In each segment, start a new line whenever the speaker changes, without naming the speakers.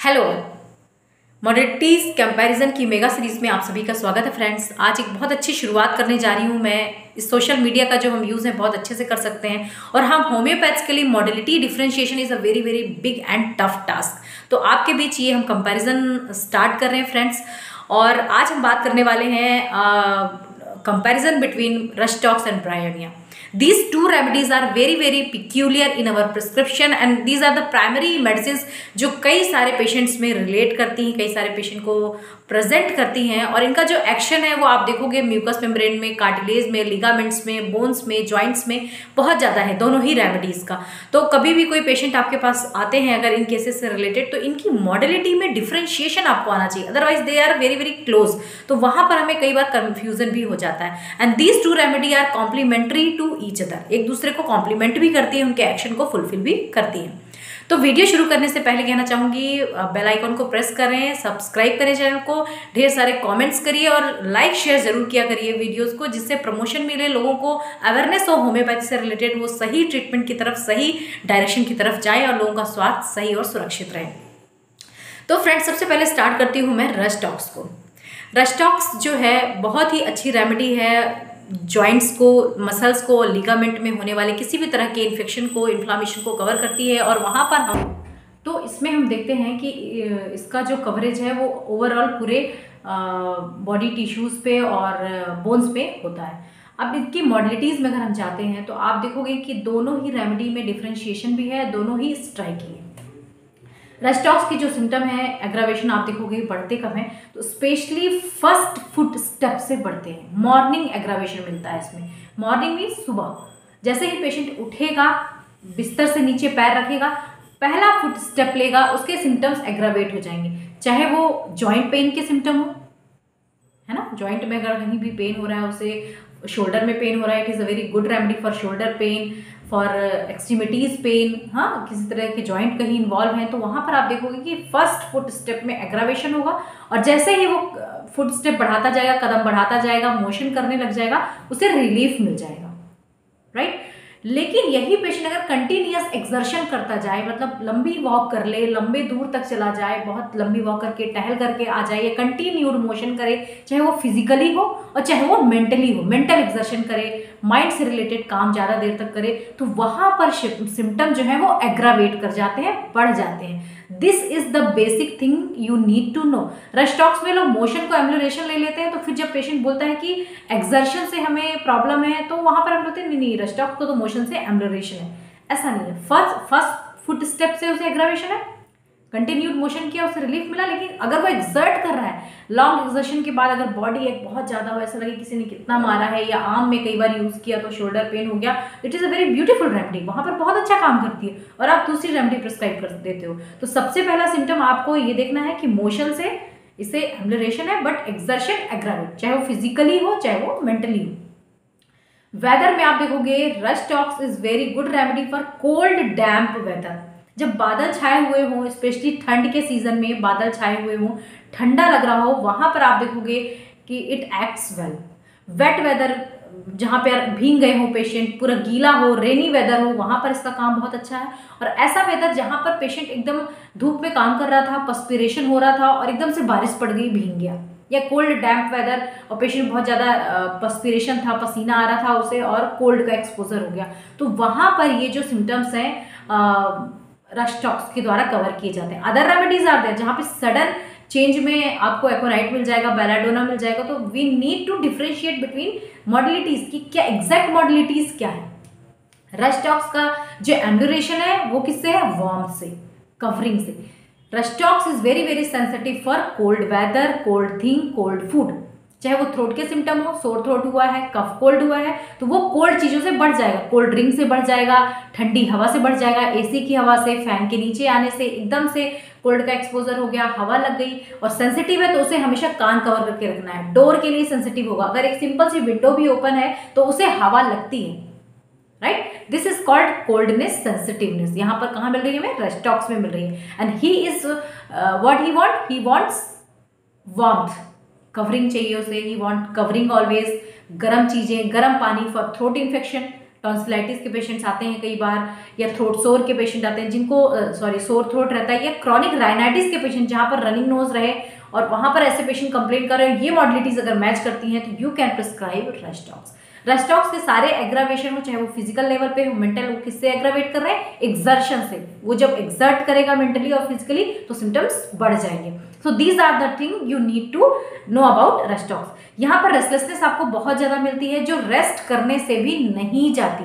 Hello. Modalities comparison की mega series में आप सभी का स्वागत है फ्रेंड्स। आज एक बहुत अच्छी शुरुआत करने जा रही हूँ मैं। इस सोशल मीडिया का जो हम यूज़ है बहुत अच्छे से कर सकते हैं और हम होम्योपैथ्स के लिए modality differentiation is a very very big and tough task. तो आपके बीच ये हम कंपैरिजन स्टार्ट कर रहे हैं फ्रेंड्स। और आज हम बात करने वाले हैं comparison between rush-talks and bryonia. These two remedies are very very peculiar in our prescription and these are the primary medicines जो कई सारे पेशेंट्स में रिलेट करती हैं, कई सारे पेशेंट को प्रेजेंट करती हैं। और इनका जो एक्शन है वो आप देखोगे म्यूकस मेम्ब्रेन में, कार्टिलेज में, लिगामेंट्स में, बोन्स में, जॉइंट्स में बहुत ज़्यादा है दोनों ही रेमेडीज़ का। तो कभी भी कोई पेशेंट आपके पास आते हैं अगर इन केसेस से रिलेटेड तो इनकी मॉडलिटी में डिफ्रेंशिएशन आपको आना चाहिए, otherwise they are very very close. तो वहाँ पर हमें कई बार कन्फ्यूजन भी हो जाता है। And these two remedy are complementary to each other, एक दूसरे को कॉम्प्लीमेंट भी करती है, उनके एक्शन को फुलफिल भी करती है। तो वीडियो शुरू करने से पहले कहना चाहूँगी बेल आइकन को प्रेस करें, सब्सक्राइब करें चैनल को, ढेर सारे कमेंट्स करिए और लाइक शेयर जरूर किया करिए वीडियोस को, जिससे प्रमोशन मिले, लोगों को अवेयरनेस हो होम्योपैथी से रिलेटेड, वो सही ट्रीटमेंट की तरफ, सही डायरेक्शन की तरफ जाए और लोगों का स्वास्थ्य सही और सुरक्षित रहे। तो फ्रेंड्स, सबसे पहले स्टार्ट करती हूँ मैं रश-टॉक्स को। रश-टॉक्स जो है बहुत ही अच्छी रेमेडी है जॉइंट्स को, मसल्स को, लिगामेंट में होने वाले किसी भी तरह के इन्फेक्शन को, इन्फ्लामेशन को कवर करती है। और वहाँ पर हम तो इसमें हम देखते हैं कि इसका जो कवरेज है वो ओवरऑल पूरे बॉडी टिश्यूज़ पे और बोन्स पे होता है। अब इनकी मॉडलिटीज़ में अगर हम जाते हैं तो आप देखोगे कि दोनों ही रेमेडी में डिफ्रेंशिएशन भी है, दोनों ही स्ट्राइकिंग है। रश-टॉक्स की जो सिम्टम है, एग्रावेशन आप देखोगे बढ़ते कब हैं, तो स्पेशली फर्स्ट फुट स्टेप से बढ़ते हैं। मॉर्निंग एग्रावेशन मिलता है इसमें। मॉर्निंग मीन सुबह, जैसे ही पेशेंट उठेगा, बिस्तर से नीचे पैर रखेगा, पहला फुट स्टेप लेगा, उसके सिम्टम्स एग्रावेट हो जाएंगे। चाहे वो जॉइंट पेन के सिम्टम हो, है ना, जॉइंट में अगर कहीं भी पेन हो रहा है, उसे शोल्डर में पेन हो रहा है, it is a very good remedy for shoulder pain, for extremities pain. हाँ, किसी तरह के जॉइंट कहीं इन्वॉल्व हैं तो वहाँ पर आप देखोगे कि फर्स्ट फुट स्टेप में एग्रावेशन होगा और जैसे ही वो फुट स्टेप बढ़ाता जाएगा, कदम बढ़ाता जाएगा, मोशन करने लग जाएगा, उसे रिलीफ मिल जाएगा, राइट। लेकिन यही पेशेंट अगर कंटिन्यूअस एक्सर्शन करता जाए, मतलब लंबी वॉक कर ले, लंबे दूर तक चला जाए, बहुत लंबी वॉक करके टहल करके आ जाए, या कंटिन्यूड मोशन करे, चाहे वो फिजिकली हो और चाहे वो मेंटली हो, मेंटल एक्सर्शन करे, माइंड से रिलेटेड काम ज़्यादा देर तक करे, तो वहाँ पर सिम्टम जो है वो एग्रावेट कर जाते हैं, बढ़ जाते हैं। This is the basic thing you need to know. Rhus tox में लोग मोशन को एम्बुलेशन ले लेते हैं, तो फिर जब पेशेंट बोलता है कि एक्सर्शन से हमें प्रॉब्लम है तो वहाँ पर हम बोलते हैं नहीं, रश-टॉक्स को तो मोशन से एम्बुलेशन है। ऐसा नहीं है। फर्स्ट फुट स्टेप से उसे एग्रावेशन है, कंटिन्यूड मोशन किया, उसे रिलीफ मिला। लेकिन अगर वो एक्सर्ट कर रहा है, लॉन्ग एक्सर्शन के बाद अगर बॉडी एक बहुत ज़्यादा हो, ऐसा लगे किसी ने कितना मारा है, या आर्म में कई बार यूज़ किया तो शोल्डर पेन हो गया, it is a very beautiful remedy, वहाँ पर बहुत अच्छा काम करती है और आप दूसरी रेमेडी प्रिस्क्राइब कर देते हो। तो सबसे पहला सिम्टम आपको ये देखना है कि मोशन से इसे एम्बुलेशन है, बट एक्सर्शन एग्रावेट, चाहे वो फिजिकली हो चाहे वो मेंटली हो। वेदर में आप देखोगे Rhus tox is very good remedy for cold damp weather. जब बादल छाए हुए हों, स्पेशली ठंड के सीजन में बादल छाए हुए हों, ठंडा लग रहा हो, वहाँ पर आप देखोगे कि it acts well. Wet weather, जहाँ पे भीग गए हो पेशेंट, पूरा गीला हो, रेनी वेदर हो, वहाँ पर इसका काम बहुत अच्छा है। और ऐसा वेदर जहाँ पर पेशेंट एकदम धूप में काम कर रहा था, पर्स्पिरेशन हो रहा था और एकदम से बारिश पड़ गई, भीग गया, या कोल्ड डैम्प वेदर और पेशेंट बहुत ज़्यादा पर्स्पिरेशन था, पसीना आ रहा था उसे और कोल्ड का एक्सपोजर हो गया, तो वहाँ पर ये जो सिम्टम्स हैं रश-टॉक्स के द्वारा कवर किए जाते हैं। अदर रेमेडीज आर देयर जहाँ पे सडन चेंज में आपको एकोनाइट मिल जाएगा, बेलाडोना मिल जाएगा। तो we need to differentiate between modalities की क्या एग्जैक्ट मॉडलिटीज क्या है। रश-टॉक्स का जो एम्बुलेशन है वो किससे है, वार्म से, कवरिंग से। Rhus tox is very very sensitive for cold weather, cold thing, cold food. चाहे वो थ्रोट के सिम्टम हो, सोर थ्रोट हुआ है, कफ कोल्ड हुआ है, तो वो कोल्ड चीज़ों से बढ़ जाएगा, कोल्ड ड्रिंक से बढ़ जाएगा, ठंडी हवा से बढ़ जाएगा, एसी की हवा से, फैन के नीचे आने से एकदम से कोल्ड का एक्सपोजर हो गया, हवा लग गई। और सेंसिटिव है तो उसे हमेशा कान कवर करके रखना है। डोर के लिए सेंसिटिव होगा, अगर एक सिंपल सी विंडो भी ओपन है तो उसे हवा लगती है, right. This is called coldness sensitiveness. यहाँ पर कहाँ मिल रही है हमें, रश-टॉक्स में मिल रही है। And he is what he wants warmth, covering चाहिए उसे, ही वांट कवरिंग ऑलवेज। गर्म चीज़ें, गर्म पानी फॉर थ्रोट इन्फेक्शन, टॉन्सिलाइटिस के पेशेंट्स आते हैं कई बार, या थ्रोट सोर के पेशेंट आते हैं जिनको सोर थ्रोट रहता है, या क्रॉनिक राइनाइटिस के पेशेंट जहाँ पर रनिंग नोज रहे और वहाँ पर ऐसे पेशेंट कंप्लेन कर रहे हैं, ये मॉडलिटीज अगर मैच करती हैं तो यू कैन प्रिस्क्राइब रेस्टॉक्स। रेस्टॉक्स के सारे एग्रावेशन हो, चाहे वो फिजिकल लेवल पे हो, मेंटल, वो किससे एग्रावेट कर रहे हैं? एक्सर्शन से। वो जब एक्सर्ट करेगा मेंटली और फिजिकली तो सिम्टम्स बढ़ जाएंगे। So these are the thing you need to know about restocks. यहाँ पर रेस्टलेसनेस आपको बहुत ज्यादा मिलती है जो रेस्ट करने से भी नहीं जाती।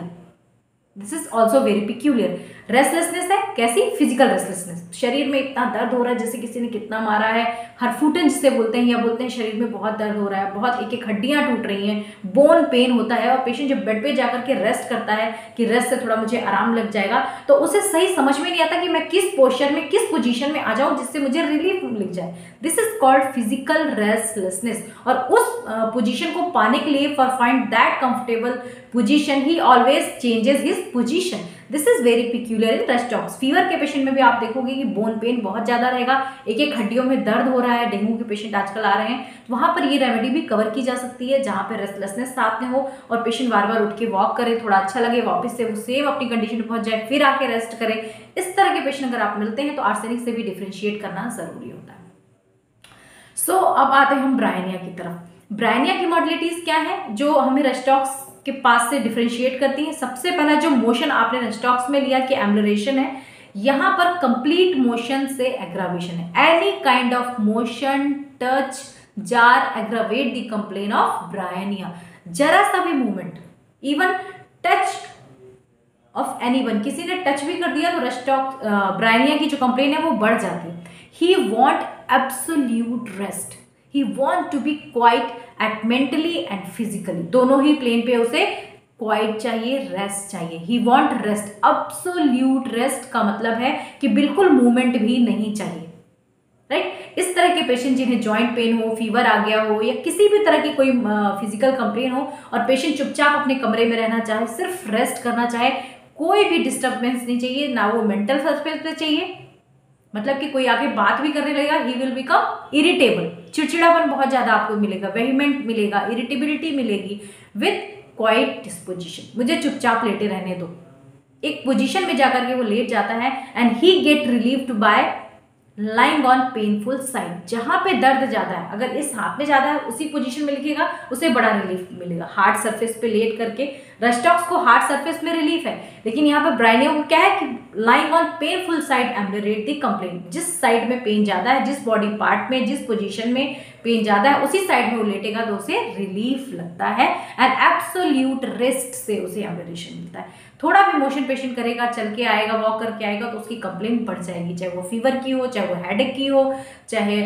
This is also very peculiar. Restlessness है कैसी? फिजिकल रेस्टलेसनेस, शरीर में इतना दर्द हो रहा है जैसे किसी ने कितना मारा है, हरफूटन जिसे बोलते हैं, या बोलते हैं शरीर में बहुत दर्द हो रहा है, बहुत एक एक हड्डियां टूट रही हैं, बोन पेन होता है, और पेशेंट जब बेड पे जाकर के रेस्ट करता है कि रेस्ट से थोड़ा मुझे आराम लग जाएगा, तो उसे सही समझ में नहीं आता कि मैं किस पोस्चर में, किस पोजीशन में आ जाऊं जिससे मुझे रिलीफ मिल जाए। This is called physical restlessness. और उस पोजीशन को पाने के लिए, for find that comfortable position, he always changes his position. This is very peculiar in Rhus tox. Fever के पेशेंट में भी आप देखोगे कि बोन पेन बहुत ज्यादा रहेगा, एक एक हड्डियों में दर्द हो रहा है, डेंगू के पेशेंट आजकल आ रहे हैं, तो वहां पर ये रेमेडी भी कवर की जा सकती है, जहां पे रेस्टलेसनेस साथ में हो और पेशेंट बार बार उठ के वॉक करे, थोड़ा अच्छा लगे, वापस से वो सेम अपनी कंडीशन में पहुंच जाए, फिर आके रेस्ट करे। इस तरह के पेशेंट अगर आप मिलते हैं तो आर्सेनिक से भी डिफ्रेंशिएट करना जरूरी होता है। सो अब आते हैं हम ब्रायनिया की तरफ। ब्रायनिया की मॉडलिटीज क्या है जो हमें रेस्टॉक्स के पास से डिफरेंशिएट करती है? सबसे पहला जो मोशन आपने रेस्टॉक्स में लिया कि एम्बुलेशन है, यहां पर कंप्लीट मोशन से एग्रावेशन है। Any kind of motion, touch, jar aggravate the complain of Bryonia. जरा सा भी movement, even touch of anyone, किसी ने टच भी कर दिया तो रेस्टॉक्स ब्रायनिया की जो कंप्लेन है वो बढ़ जाती है। He want absolute rest, he want to be quiet at mentally and physically, दोनों ही प्लेन पे उसे क्वाइट चाहिए, रेस्ट चाहिए। He want rest, absolute rest का मतलब है कि बिल्कुल मूवमेंट भी नहीं चाहिए, राइट? इस तरह के पेशेंट जिन्हें जॉइंट पेन हो, फीवर आ गया हो, या किसी भी तरह की कोई फिजिकल कंप्लेन हो और पेशेंट चुपचाप अपने कमरे में रहना चाहे, सिर्फ रेस्ट करना चाहे, कोई भी डिस्टर्बेंस नहीं चाहिए, ना वो मेंटल सर्फेस पे चाहिए, मतलब कि कोई आके बात भी करने लगेगा, ही विल बिकम इरिटेबल, चिड़चिड़ापन बहुत ज्यादा आपको मिलेगा, वेहीमेंट मिलेगा, इरिटेबिलिटी मिलेगी, विथ क्वाइट डिस्पोजिशन, मुझे चुपचाप लेटे रहने दो। एक पोजीशन में जाकर के वो लेट जाता है and he get relieved by lying on painful side. जहां पे दर्द ज्यादा है, अगर इस हाथ में ज्यादा है उसी पोजीशन में लिखेगा, उसे बड़ा रिलीफ मिलेगा। हार्ड सरफेस पे लेट करके, रेस्टॉक्स को हार्ड सरफेस में रिलीफ है, लेकिन यहाँ पे ब्रायनिया को क्या है कि lying on painful side ambulate the complain. जिस साइड में पेन ज्यादा है, जिस बॉडी पार्ट में, जिस पोजीशन में पेन ज्यादा है, उसी साइड में वो लेटेगा तो उसे रिलीफ लगता है एंड एब्सोल्यूट रेस्ट से उसे एम्बुलेशन मिलता है। थोड़ा भी मोशन पेशेंट करेगा, चल के आएगा, वॉक करके आएगा, तो उसकी कंप्लेन बढ़ जाएगी, चाहे वो फीवर की हो, चाहे वो हेडेक की हो, चाहे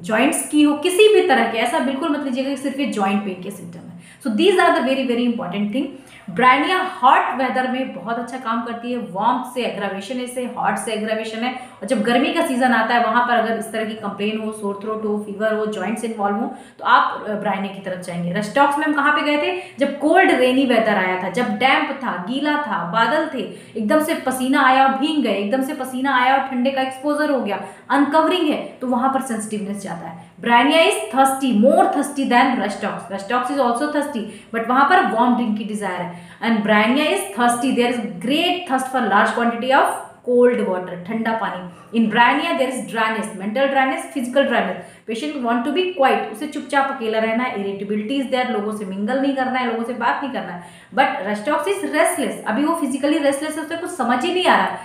जॉइंट्स की हो, किसी भी तरह के। ऐसा बिल्कुल मत लीजिएगा कि सिर्फ ये जॉइंट पेन के सिम्टम है। So these are the very very important thing. Bryonia hot weather में बहुत अच्छा काम करती है, वार्म से एग्रावेशन है, इसे हॉट से एग्रावेशन है, और जब गर्मी का सीजन आता है वहां पर अगर इस तरह की कंप्लेन हो, सोर थ्रोट हो, फीवर हो, जॉइंट्स इन्वॉल्व हो, तो आप ब्रायनिया की तरफ जाएंगे। रेस्टॉक्स में हम कहाँ पे गए थे? जब कोल्ड रेनी वेदर आया था, जब डैम्प था, गीला था, बादल थे, एकदम से पसीना आया और भीग गए, एकदम से पसीना आया और ठंडे का एक्सपोजर हो गया, अनकवरिंग है, तो वहां पर सेंसिटिवनेस ज्यादा है। Bryonia is thirsty, more thirsty than Rhus tox. Rhus tox is also thirsty, but वहां पर वार्म ड्रिंक की डिजायर है, and Bryonia is thirsty, there is great thirst for large quantity of cold water, ठंडा पानी। In Bryonia there is dryness, mental dryness, physical dryness. Patient want to be quiet, उसे चुपचाप अकेला रहना है, irritability is there, लोगों से mingle नहीं करना है, लोगों से बात नहीं करना है। बट रेस्टॉक्स इज रेस्टलेस, अभी वो फिजिकली रेस्टलेस है, उसे कुछ समझ ही नहीं आ रहा,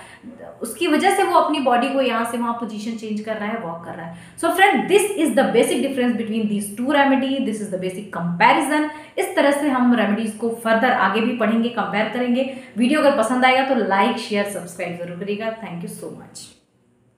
उसकी वजह से वो अपनी बॉडी को यहाँ से वहां पोजीशन चेंज कर रहा है, वॉक कर रहा है। So friend, this is the basic difference between these two remedy, this is the basic comparison. इस तरह से हम रेमेडीज को फर्दर आगे भी पढ़ेंगे, कंपेयर करेंगे। वीडियो अगर पसंद आएगा तो लाइक, शेयर, सब्सक्राइब जरूर करिएगा। Thank you so much.